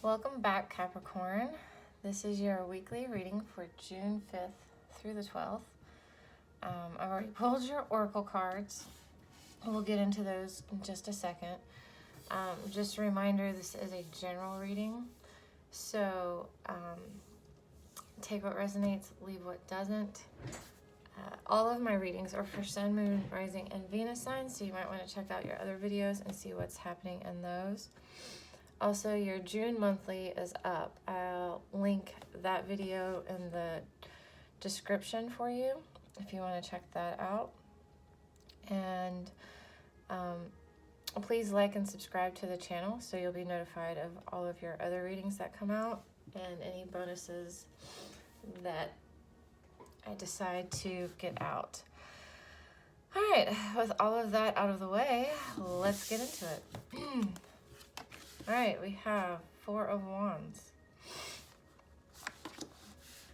Welcome back, Capricorn. This is your weekly reading for June 5th through the 12th. I've already pulled your oracle cards. We'll get into those in just a second. Just a reminder, this is a general reading. So take what resonates, leave what doesn't. All of my readings are for Sun, Moon, Rising, and Venus signs, so you might want to check out your other videos and see what's happening in those. Also, your June monthly is up. I'll link that video in the description for you if you want to check that out. And please like and subscribe to the channel so you'll be notified of all of your other readings that come out and any bonuses that I decide to get out. All right, with all of that out of the way, let's get into it. All right, we have Four of Wands.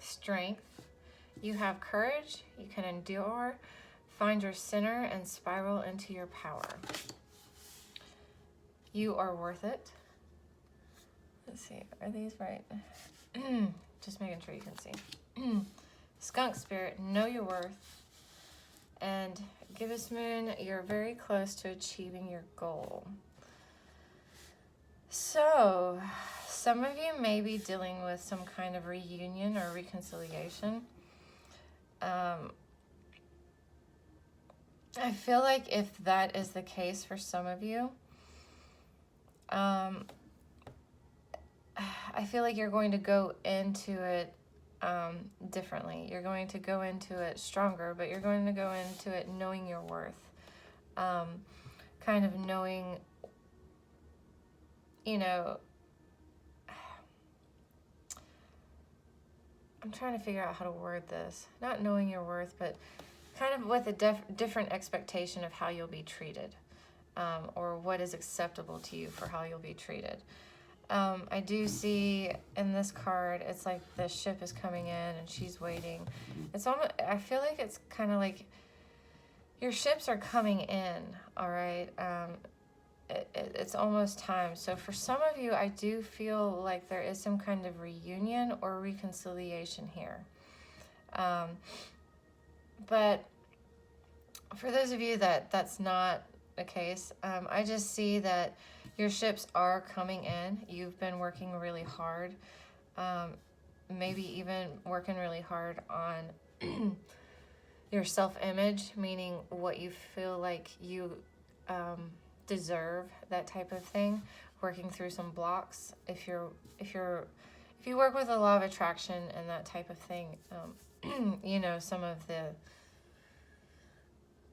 Strength. You have courage, you can endure, find your center, and spiral into your power. You are worth it. Let's see, are these right? Just making sure you can see. Skunk Spirit, know your worth. And Gibbous Moon, you're very close to achieving your goal. So, some of you may be dealing with some kind of reunion or reconciliation. I feel like if that is the case for some of you, I feel like you're going to go into it differently. You're going to go into it stronger, but you're going to go into it knowing your worth. Kind of knowing, you know, I'm trying to figure out how to word this. Not knowing your worth, but kind of with a different expectation of how you'll be treated, or what is acceptable to you for how you'll be treated. I do see in this card, it's like the ship is coming in and she's waiting. It's almost, I feel like it's kind of like your ships are coming in, all right? It's almost time. So for some of you, I do feel like there is some kind of reunion or reconciliation here. But for those of you that's not the case, I just see that your ships are coming in. You've been working really hard, maybe even working really hard on your self-image, meaning what you feel like you deserve, that type of thing. Working through some blocks. If you work with the law of attraction and that type of thing, you know, some of the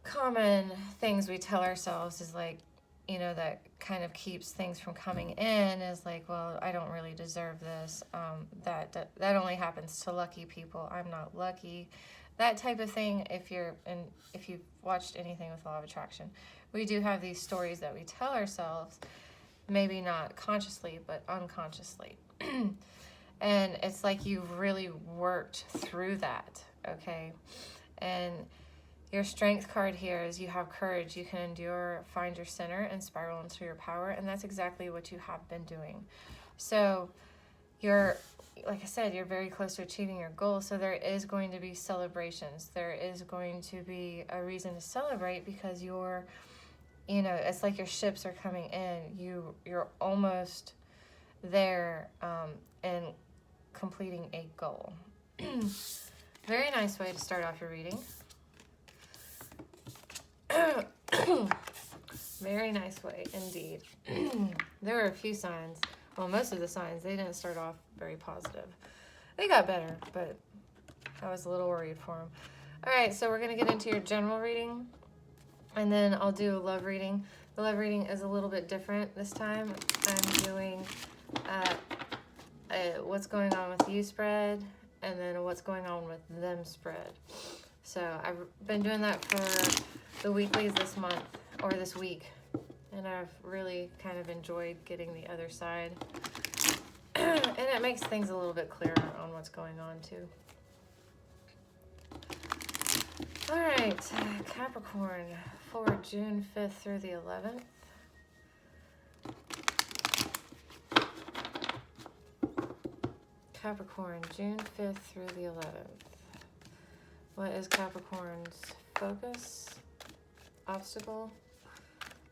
common things we tell ourselves is like, you know, that kind of keeps things from coming in is like, well, I don't really deserve this. That only happens to lucky people. I'm not lucky. That type of thing. If you've watched anything with law of attraction, we do have these stories that we tell ourselves, maybe not consciously, but unconsciously. And it's like you've really worked through that, okay? And your strength card here is you have courage, you can endure, find your center, and spiral into your power. And that's exactly what you have been doing. So you're, like I said, you're very close to achieving your goal. So there is going to be celebrations. There is going to be a reason to celebrate because you're, you know, it's like your ships are coming in. You're almost there and completing a goal. Very nice way to start off your reading. Very nice way indeed. There were a few signs, well, most of the signs, they didn't start off very positive. They got better, but I was a little worried for them. All right, so we're going to get into your general reading, and then I'll do a love reading. The love reading is a little bit different this time. I'm doing what's going on with you spread, and then what's going on with them spread. So I've been doing that for the weeklies this month, or this week, and I've really kind of enjoyed getting the other side. And it makes things a little bit clearer on what's going on too. All right, Capricorn, for June 5th through the 11th. Capricorn, June 5th through the 11th. What is Capricorn's focus, obstacle,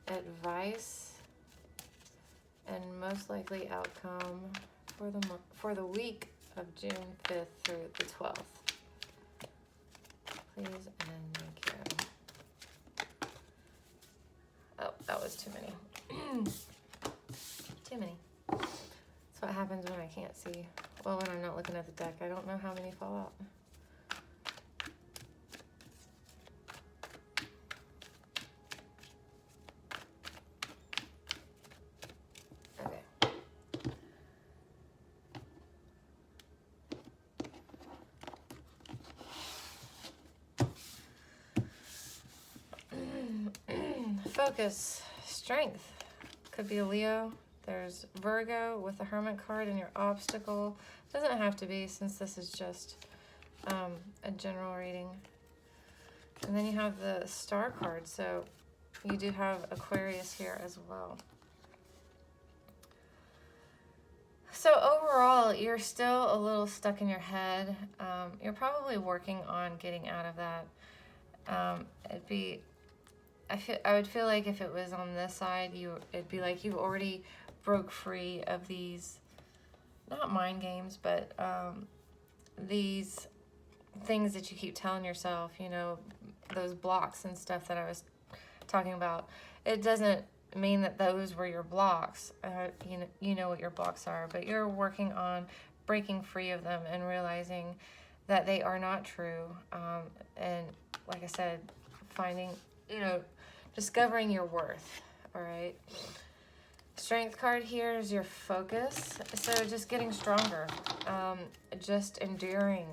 advice, and most likely outcome for the week of June 5th through the 12th? Please and thank you. Oh, that was too many. Too many. That's what happens when I can't see. Well, when I'm not looking at the deck, I don't know how many fall out. Focus, strength. Could be a Leo. There's Virgo with the Hermit card in your obstacle. Doesn't have to be, since this is just a general reading. And then you have the Star card, so you do have Aquarius here as well. So overall, you're still a little stuck in your head. You're probably working on getting out of that. I would feel like if it was on this side, it'd be like you've already broke free of these, not mind games, but these things that you keep telling yourself, you know, those blocks and stuff that I was talking about. It doesn't mean that those were your blocks. You know what your blocks are, but you're working on breaking free of them and realizing that they are not true. And like I said, finding, discovering your worth. All right. Strength card here is your focus. So just getting stronger, just enduring,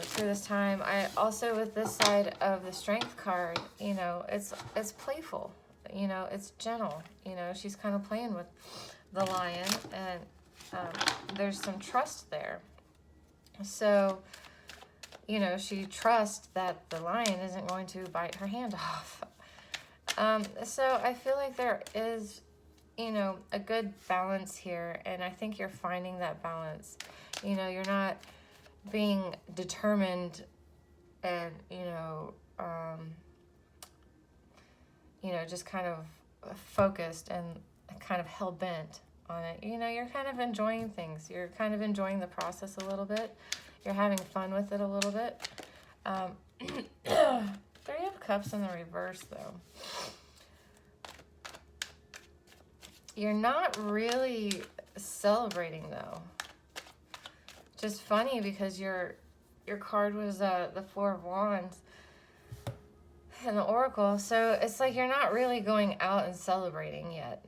through this time. I also, with this side of the strength card, it's playful, it's gentle, she's kind of playing with the lion, and there's some trust there. So, she trusts that the lion isn't going to bite her hand off. So I feel like there is, a good balance here, and I think you're finding that balance. You're not being determined and, just kind of focused and kind of hell-bent on it. You're kind of enjoying things. You're kind of enjoying the process a little bit. You're having fun with it a little bit. 3 of Cups in the reverse, though. You're not really celebrating, though. Just funny, because your card was the 4 of Wands in the Oracle. So it's like you're not really going out and celebrating yet.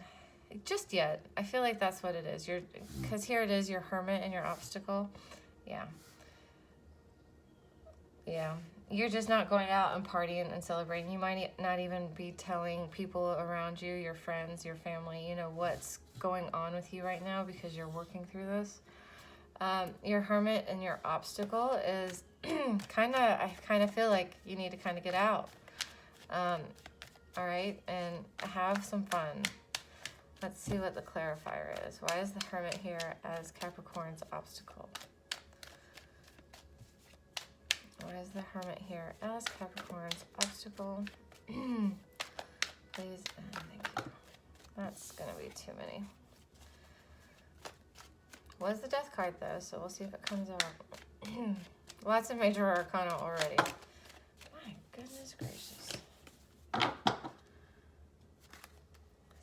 Just yet. I feel like that's what it is. Because here it is, your Hermit and your obstacle. Yeah. Yeah. You're just not going out and partying and celebrating. You might not even be telling people around you, your friends, your family, what's going on with you right now, because you're working through this. Your Hermit and your obstacle is I kind of feel like you need to kind of get out. All right, and have some fun. Let's see what the clarifier is. Why is the Hermit here as Capricorn's obstacle? Why is the Hermit here as Capricorn's obstacle? Please and thank you. That's going to be too many. Was the Death card, though, so we'll see if it comes out. Lots of major arcana already. My goodness gracious.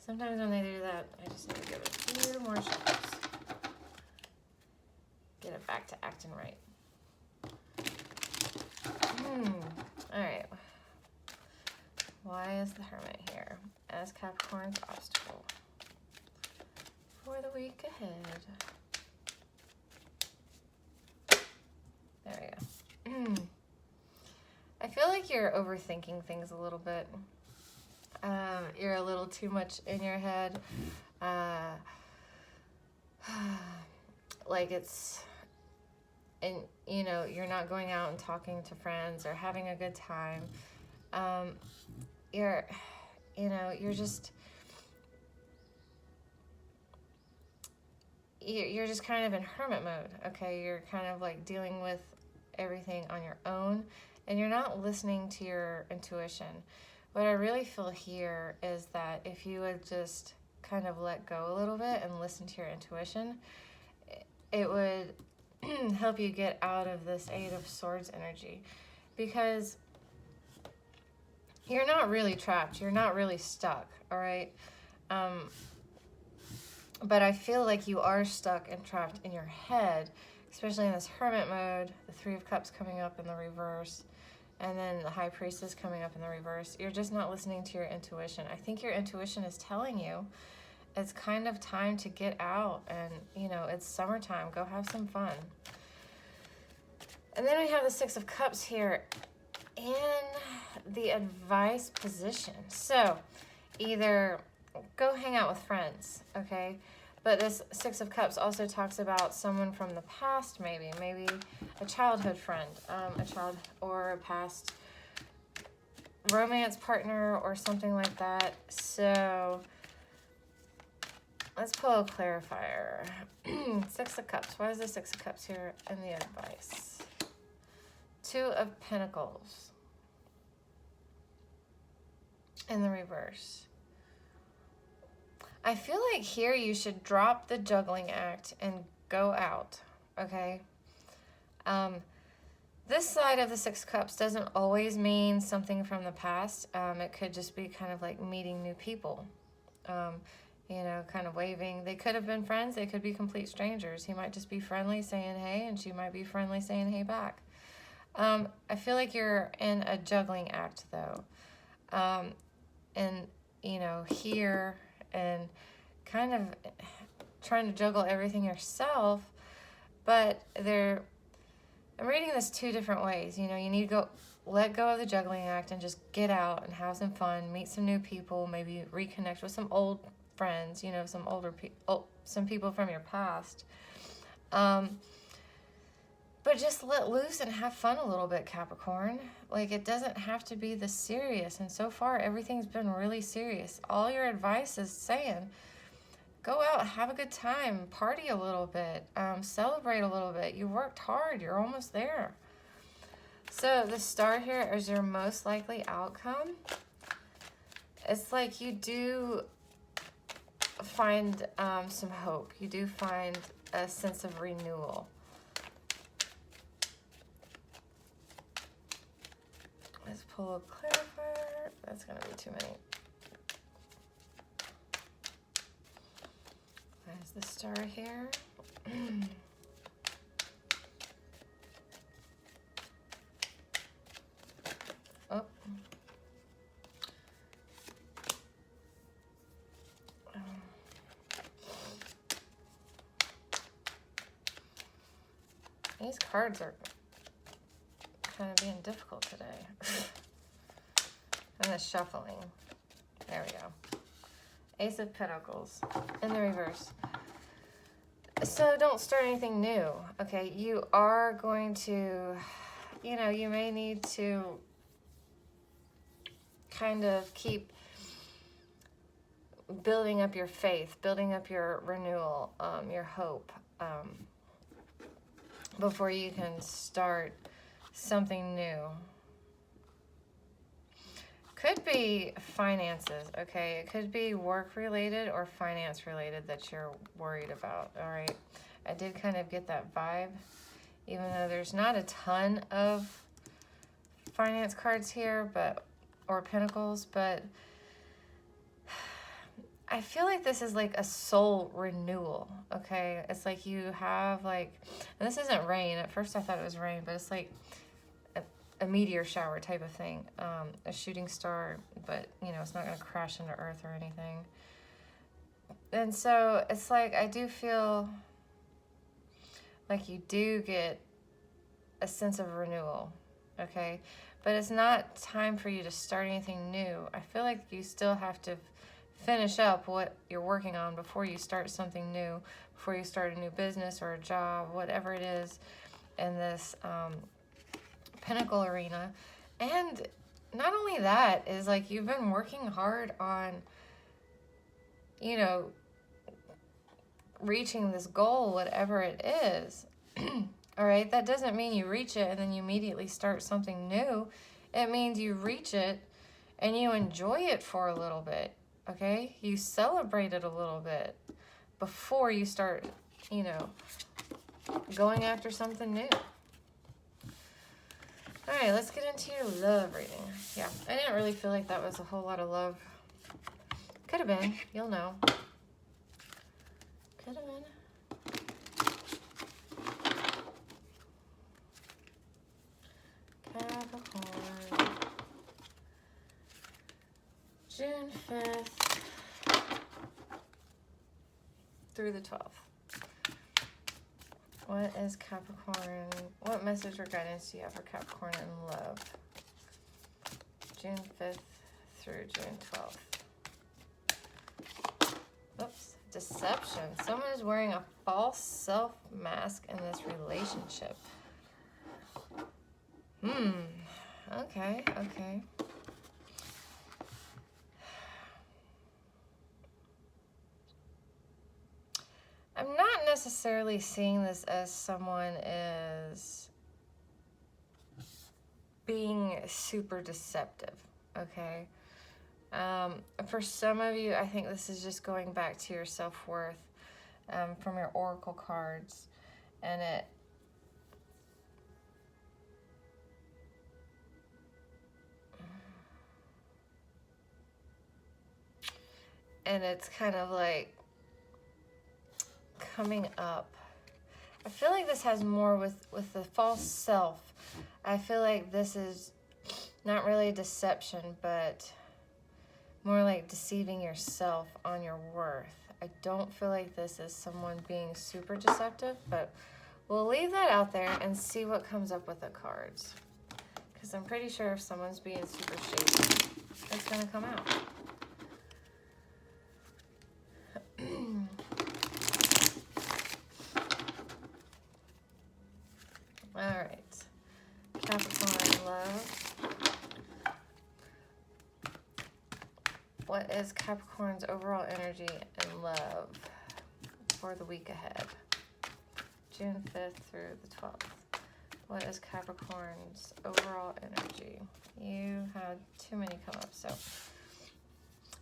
Sometimes when they do that, I just need to give it a few more shots. Get it back to acting right. All right. Why is the Hermit here as Capricorn's obstacle for the week ahead? There we go. I feel like you're overthinking things a little bit. You're a little too much in your head. Like it's, and you're not going out and talking to friends or having a good time. You're just, you're just kind of in hermit mode, okay? You're kind of like dealing with everything on your own, and you're not listening to your intuition. What I really feel here is that if you would just kind of let go a little bit and listen to your intuition, it would help you get out of this Eight of Swords energy, because you're not really trapped. You're not really stuck, all right? But I feel like you are stuck and trapped in your head, especially in this hermit mode, the Three of Cups coming up in the reverse, and then the High Priestess coming up in the reverse. You're just not listening to your intuition. I think your intuition is telling you it's kind of time to get out, and, you know, it's summertime. Go have some fun. And then we have the Six of Cups here in the advice position. So either go hang out with friends, okay? But this Six of Cups also talks about someone from the past, maybe a childhood friend, a child or a past romance partner or something like that. So let's pull a clarifier. Six of Cups. Why is the Six of Cups here in the advice? Two of Pentacles in the reverse. I feel like here you should drop the juggling act and go out, okay? This side of the Six of Cups doesn't always mean something from the past. It could just be kind of like meeting new people, you know, kind of waving. They could have been friends. They could be complete strangers. He might just be friendly saying hey, and she might be friendly saying hey back. I feel like you're in a juggling act, though. And, you know, here and kind of trying to juggle everything yourself, but I'm reading this two different ways. You know, you need to let go of the juggling act and just get out and have some fun, meet some new people, maybe reconnect with some old friends, you know, some some people from your past. But just let loose and have fun a little bit, Capricorn. Like, it doesn't have to be this serious. And so far, everything's been really serious. All your advice is saying, go out, have a good time, party a little bit, celebrate a little bit. You worked hard. You're almost there. So the Star here is your most likely outcome. It's like you do find some hope. You do find a sense of renewal. Let's pull a clarifier. That's going to be too many. There's the Star here. Oh. These cards are kind of being difficult today. And the shuffling. There we go. Ace of Pentacles in the reverse. So don't start anything new, okay? You are going to, you know, you may need to kind of keep building up your faith, building up your renewal, your hope, before you can start something new. Could be finances, okay? It could be work-related or finance-related that you're worried about, all right? I did kind of get that vibe, even though there's not a ton of finance cards here, or pentacles, but I feel like this is like a soul renewal, okay? It's like you have like, and this isn't rain. At first I thought it was rain, but it's like a meteor shower type of thing, a shooting star, but you know, it's not going to crash into earth or anything. And so it's like, I do feel like you do get a sense of renewal, okay? But it's not time for you to start anything new. I feel like you still have to finish up what you're working on before you start something new, before you start a new business or a job, whatever it is in this Pentacle arena. And not only that, is like you've been working hard on, you know, reaching this goal, whatever it is. All right, that doesn't mean you reach it and then you immediately start something new. It means you reach it and you enjoy it for a little bit, okay? You celebrate it a little bit before you start, you know, going after something new. All right, let's get into your love reading. Yeah, I didn't really feel like that was a whole lot of love. Could have been, you'll know. Could have been. Capricorn. June 5th through the 12th. What is Capricorn? What message or guidance do you have for Capricorn in love? June 5th through June 12th. Oops. Deception. Someone is wearing a false self mask in this relationship. Okay, okay. I'm not necessarily seeing this as someone is being super deceptive, okay? For some of you, I think this is just going back to your self-worth from your oracle cards, and it's kind of like coming up. I feel like this has more with the false self. I feel like this is not really deception, but more like deceiving yourself on your worth. I don't feel like this is someone being super deceptive, but we'll leave that out there and see what comes up with the cards. Because I'm pretty sure if someone's being super shady, it's going to come out. All right, Capricorn love. What is Capricorn's overall energy and love for the week ahead? June 5th through the 12th. What is Capricorn's overall energy? You had too many come up, so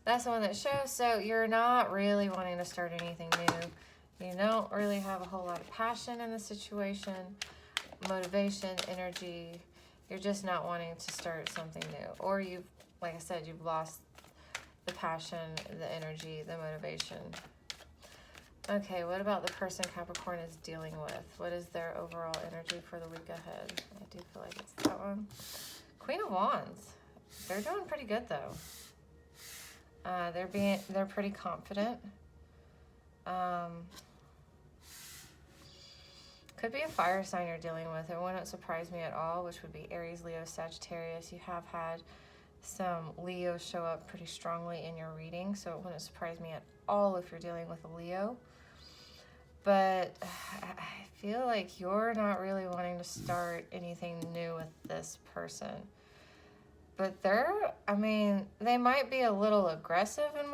that's the one that shows. So you're not really wanting to start anything new. You don't really have a whole lot of passion in the situation, motivation, energy. You're just not wanting to start something new. Or you've, like I said, you've lost the passion, the energy, the motivation. Okay, what about the person Capricorn is dealing with? What is their overall energy for the week ahead? I do feel like it's that one. Queen of Wands. They're doing pretty good though. They're pretty confident. Could be a fire sign you're dealing with. It wouldn't surprise me at all, which would be Aries, Leo, Sagittarius. You have had some Leo show up pretty strongly in your reading, so it wouldn't surprise me at all if you're dealing with a Leo. But I feel like you're not really wanting to start anything new with this person. But they might be a little aggressive in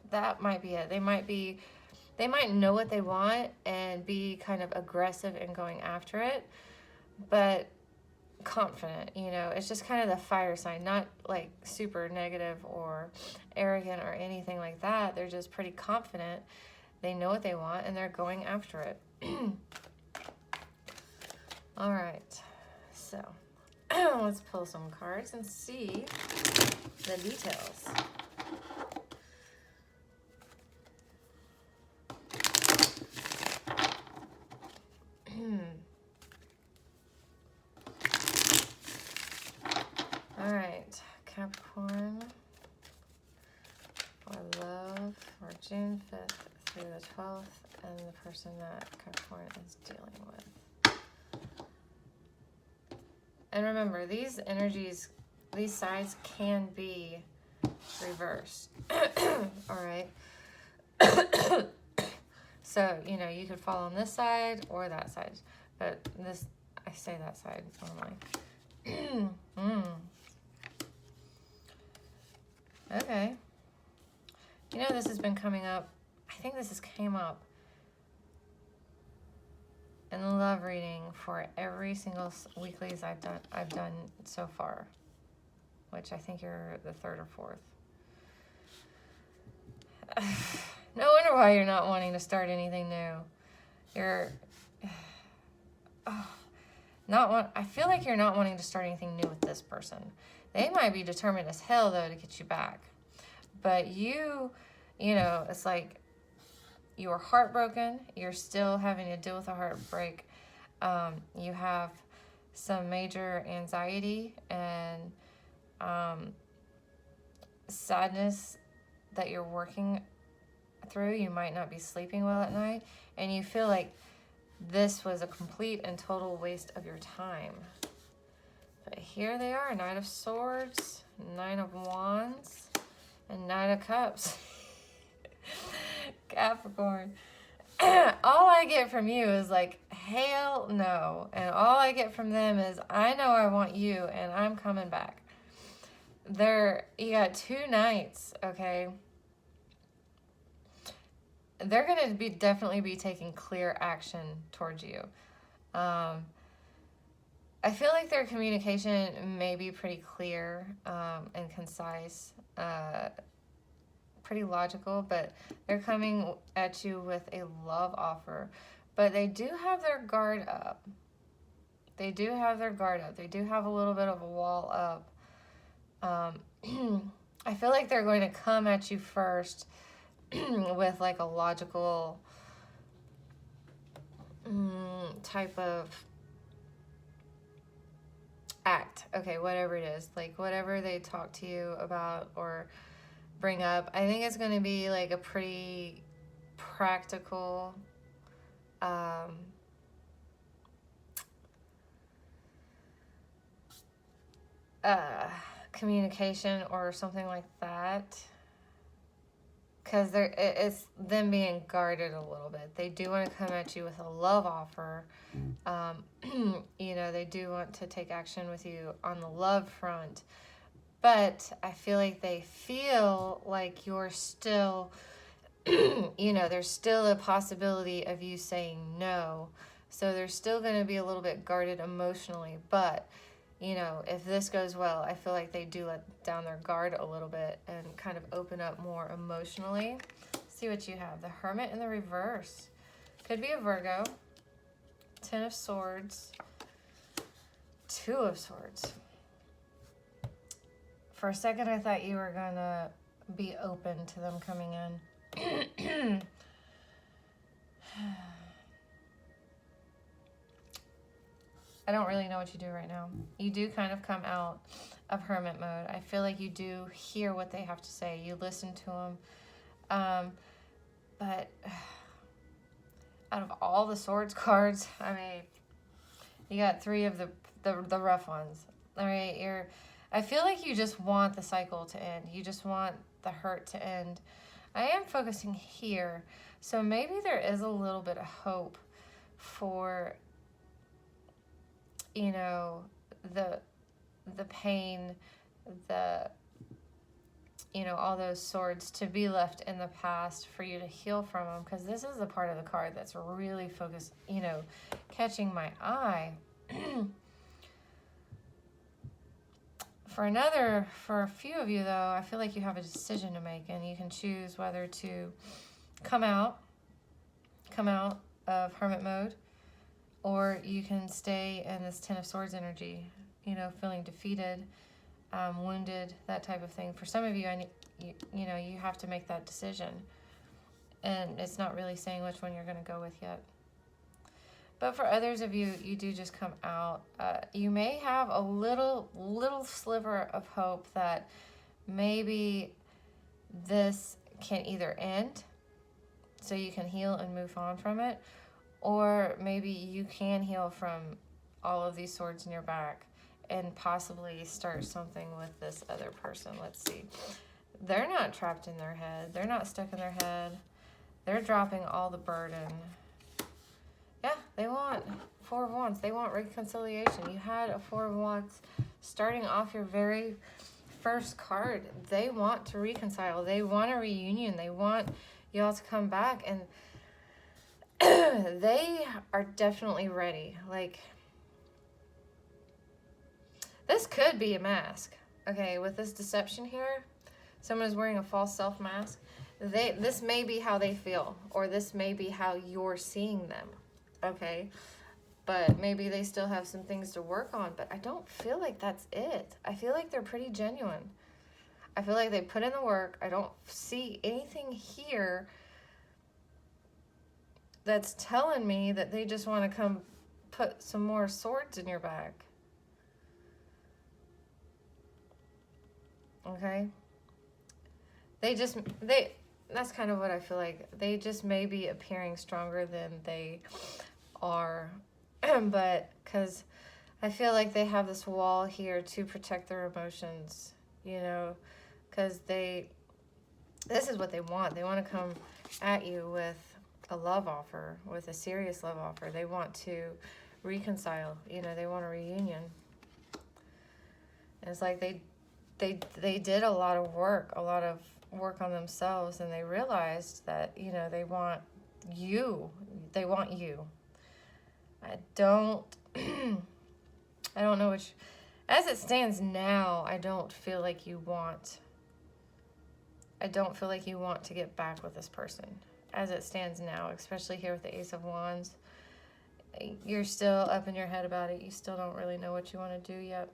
that might be it. They might know what they want and be kind of aggressive in going after it, but confident, you know. It's just kind of the fire sign, not like super negative or arrogant or anything like that. They're just pretty confident. They know what they want and they're going after it. All right, so let's pull some cards and see the details. All right, Capricorn, for love for June 5th through the 12th, and the person that Capricorn is dealing with. And remember, these energies, these sides can be reversed. All right. So, you know, you could fall on this side or that side, but I say that side normally. Okay. You know, this has been coming up. I think this came up in the love reading for every single weeklies I've done so far, which I think you're the third or fourth. No wonder why you're not wanting to start anything new. You're I feel like you're not wanting to start anything new with this person. They might be determined as hell though to get you back, but you know, it's like you are heartbroken. You're still having to deal with a heartbreak. You have some major anxiety and sadness that you're working through. You might not be sleeping well at night, and you feel like this was a complete and total waste of your time. But here they are, Knight of Swords, Nine of Wands, and Knight of Cups. Capricorn. All I get from you is like, hell no. And all I get from them is, I know I want you and I'm coming back. You got two knights, okay? They're going to definitely be taking clear action towards you. I feel like their communication may be pretty clear and concise, pretty logical, but they're coming at you with a love offer. But they do have their guard up. They do have their guard up. They do have a little bit of a wall up. I feel like they're going to come at you first with like a logical type of act. Okay, whatever it is. Like whatever they talk to you about or bring up, I think it's going to be like a pretty practical communication or something like that, because it's them being guarded a little bit. They do want to come at you with a love offer. You know, they do want to take action with you on the love front, but I feel like they feel like you're still you know, there's still a possibility of you saying no, so they're still going to be a little bit guarded emotionally. But you know, if this goes well, I feel like they do let down their guard a little bit and kind of open up more emotionally. Let's see what you have. The Hermit in the reverse. Could be a Virgo. Ten of Swords. Two of Swords. For a second, I thought you were going to be open to them coming in. I don't really know what you do right now. You do kind of come out of hermit mode. I feel like you do hear what they have to say. You listen to them. But out of all the swords cards, I mean, you got three of the rough ones. All right, I feel like you just want the cycle to end. You just want the hurt to end. I am focusing here. So maybe there is a little bit of hope for, you know, the pain, you know, all those swords to be left in the past for you to heal from them, because this is the part of the card that's really focused, you know, catching my eye. For a few of you, though, I feel like you have a decision to make, and you can choose whether to come out of hermit mode, or you can stay in this Ten of Swords energy, you know, feeling defeated, wounded, that type of thing. For some of you, you know, you have to make that decision, and it's not really saying which one you're going to go with yet. But for others of you, you do just come out. You may have a little sliver of hope that maybe this can either end, so you can heal and move on from it, or maybe you can heal from all of these swords in your back and possibly start something with this other person. Let's see. They're not trapped in their head. They're not stuck in their head. They're dropping all the burden. Yeah, they want Four of Wands. They want reconciliation. You had a Four of Wands starting off your very first card. They want to reconcile. They want a reunion. They want y'all to come back. And they are definitely ready. Like, this could be a mask. Okay, with this deception here, someone is wearing a false self mask. This may be how they feel, or this may be how you're seeing them. Okay, but maybe they still have some things to work on, but I don't feel like that's it. I feel like they're pretty genuine. I feel like they put in the work. I don't see anything here that's telling me that they just want to come put some more swords in your back. Okay? That's kind of what I feel like. They just may be appearing stronger than they are. But because I feel like they have this wall here to protect their emotions, you know, because this is what they want. They want to come at you with a love offer, with a serious love offer. They want to reconcile, you know, they want a reunion. And it's like they did a lot of work on themselves, and they realized that, you know, they want you. I don't know which, as it stands now, I don't feel like you want to get back with this person. As it stands now, especially here with the Ace of Wands, you're still up in your head about it. You still don't really know what you want to do yet.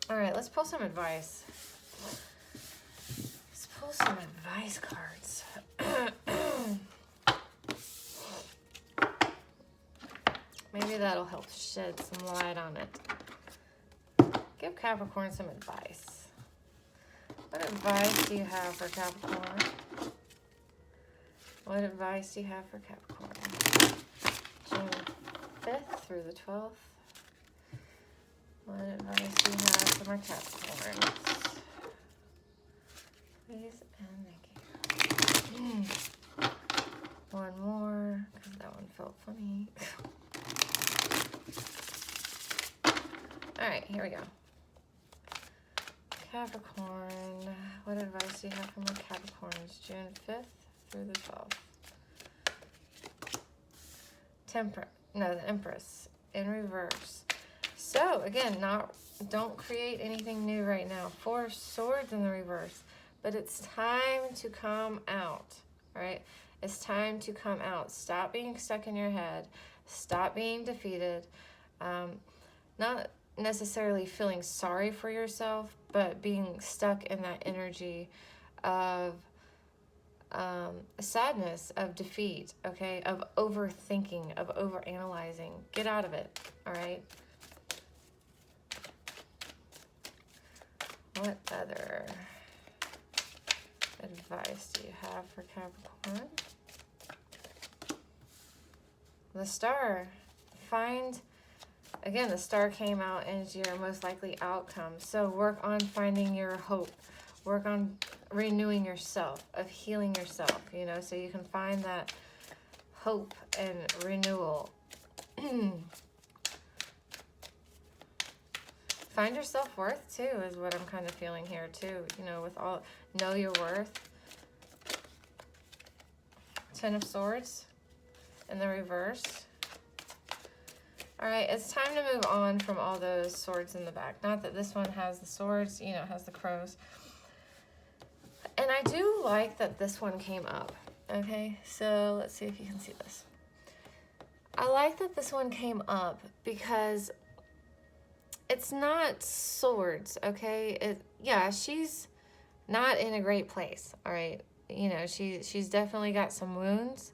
All right, let's pull some advice. Let's pull some advice cards. Maybe that'll help shed some light on it. Give Capricorn some advice. What advice do you have for Capricorn? What advice do you have for Capricorn? June 5th through the 12th. What advice do you have for my Capricorns? Please and thank you. One more, because that one felt funny. All right, here we go. Capricorn, what advice do you have for my Capricorns? June 5th through the 12th. The Empress in reverse. So again, don't create anything new right now. 4 of Swords in the reverse, but it's time to come out, right? It's time to come out. Stop being stuck in your head. Stop being defeated. Not necessarily feeling sorry for yourself, but being stuck in that energy of sadness, of defeat, okay, of overthinking, of overanalyzing. Get out of it, all right? What other advice do you have for Capricorn? The Star. Again, the Star came out as your most likely outcome. So work on finding your hope. Work on renewing yourself, of healing yourself, you know, so you can find that hope and renewal. Find your self-worth too, is what I'm kind of feeling here too. You know, know your worth. 10 of Swords in the reverse. All right, it's time to move on from all those swords in the back. Not that this one has the swords, you know, it has the crows. And I do like that this one came up, okay? So let's see if you can see this. I like that this one came up because it's not swords, okay? Yeah, she's not in a great place, all right? You know, she's definitely got some wounds,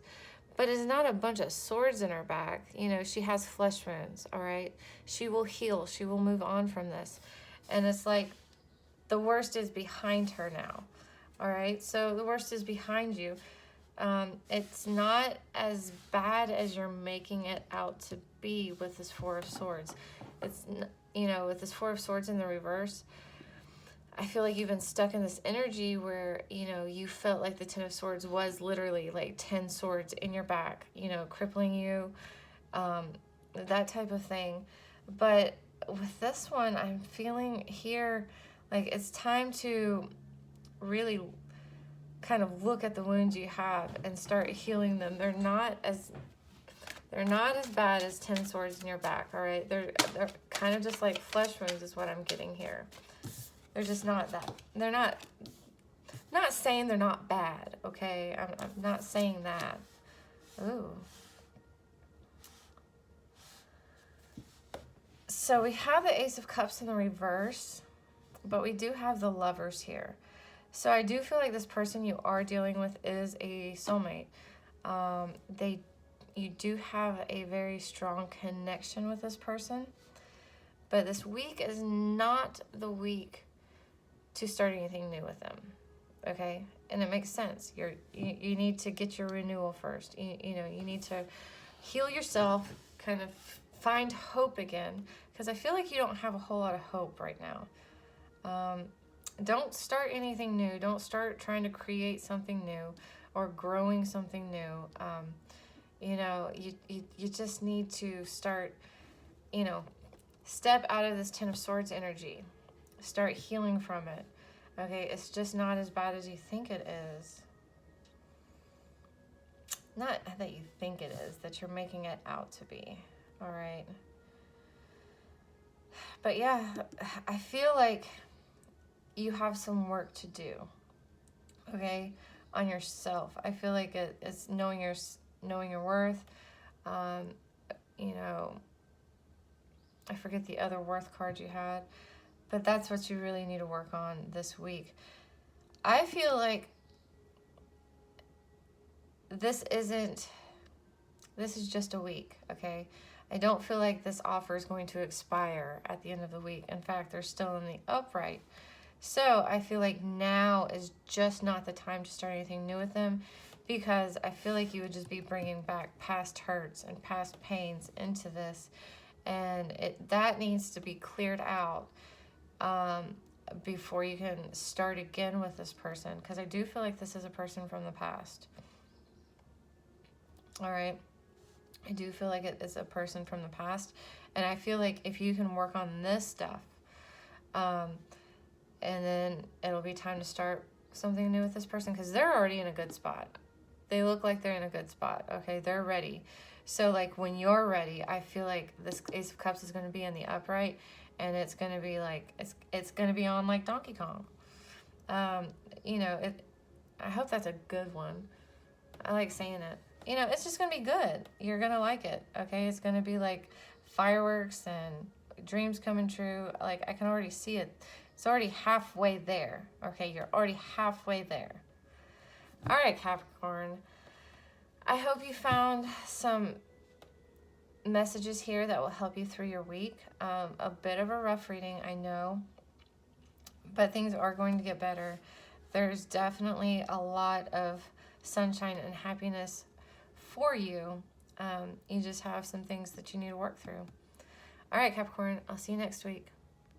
but it's not a bunch of swords in her back. You know, she has flesh wounds, all right? She will heal. She will move on from this. And it's like the worst is behind her now, all right? So the worst is behind you. It's not as bad as you're making it out to be with this 4 of Swords. It's, you know, with this 4 of Swords in the reverse, I feel like you've been stuck in this energy where, you know, you felt like the 10 of Swords was literally like 10 swords in your back, you know, crippling you, that type of thing. But with this one, I'm feeling here like it's time to really kind of look at the wounds you have and start healing them. They're not as bad as 10 swords in your back, all right? They're kind of just like flesh wounds is what I'm getting here. They're just not that. They're not saying they're not bad, okay? I'm not saying that. Ooh. So we have the Ace of Cups in the reverse, but we do have the Lovers here. So I do feel like this person you are dealing with is a soulmate. You do have a very strong connection with this person, but this week is not the week to start anything new with them, okay? And it makes sense. You need to get your renewal first. You know, you need to heal yourself, kind of find hope again, because I feel like you don't have a whole lot of hope right now. Don't start anything new. Don't start trying to create something new or growing something new. You know, you just need to start, you know, step out of this 10 of Swords energy. Start healing from it. Okay, it's just not as bad as you think it is. Not that you think it is, that you're making it out to be. All right. But yeah, I feel like you have some work to do, okay, on yourself. I feel like it's knowing your worth. You know, I forget the other worth card you had, but that's what you really need to work on this week. I feel like this is just a week, okay? I don't feel like this offer is going to expire at the end of the week. In fact, they're still in the upright. So I feel like now is just not the time to start anything new with them, because I feel like you would just be bringing back past hurts and past pains into this, and that needs to be cleared out before you can start again with this person, because I do feel like this is a person from the past. All right. I do feel like it is a person from the past, and I feel like if you can work on this stuff, and then it'll be time to start something new with this person, because they're already in a good spot. They look like they're in a good spot, okay? They're ready. So, like, when you're ready, I feel like this Ace of Cups is going to be in the upright, and it's going to be like, it's going to be on like Donkey Kong. You know, I hope that's a good one. I like saying it. You know, it's just going to be good. You're going to like it, okay? It's going to be like fireworks and dreams coming true. Like, I can already see it. It's already halfway there, okay? You're already halfway there. All right, Capricorn. I hope you found some messages here that will help you through your week. A bit of a rough reading, I know, but things are going to get better. There's definitely a lot of sunshine and happiness for you. You just have some things that you need to work through. All right, Capricorn, I'll see you next week.